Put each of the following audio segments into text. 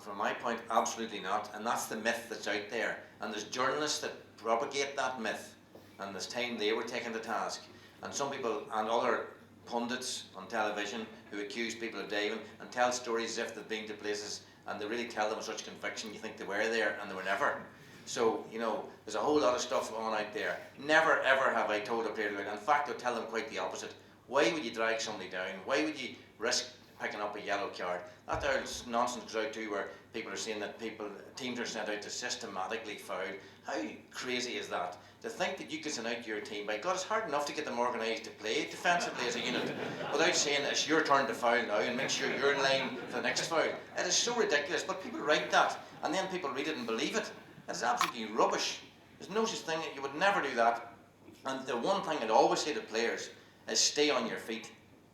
from my point, absolutely not. And that's the myth that's out there. And there's journalists that propagate that myth. And there's time they were taken to task. And some people and other pundits on television who accuse people of diving and tell stories as if they've been to places and they really tell them with such conviction you think they were there and they were never. So, you know, there's a whole lot of stuff on out there. Never ever have I told a player to do it. In fact, I'll tell them quite the opposite. Why would you drag somebody down? Why would you risk picking up a yellow card? That there's nonsense goes out too where people are saying that teams are sent out to systematically foul. How crazy is that? To think that you can send out your team, by God, it's hard enough to get them organised to play defensively as a unit without saying it's your turn to foul now and make sure you're in line for the next foul. It is so ridiculous, but people write that and then people read it and believe it. It's absolutely rubbish. There's no such thing. You would never do that. And the one thing I'd always say to players is stay on your feet.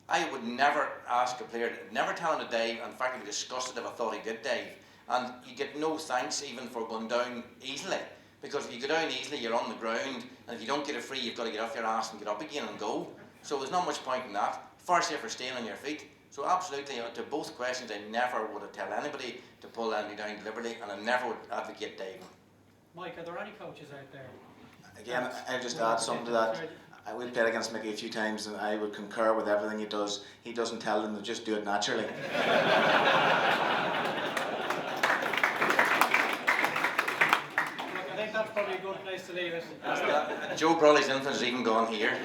I would never ask a player, never tell him to dive. In fact, I'd be disgusted if I thought he did dive. And you get no thanks even for going down easily. Because if you go down easily, you're on the ground. And if you don't get it free, you've got to get off your ass and get up again and go. So there's not much point in that. Far safer staying on your feet. So absolutely, to both questions, I never would have tell anybody to pull anybody down deliberately. And I never would advocate diving. Mike, are there any coaches out there? Again, I'll just add something to that. We've played against Mickey a few times and I would concur with everything he does. He doesn't tell them to just do it naturally. I think that's probably a good place to leave it. Joe Brawley's influence has even gone here.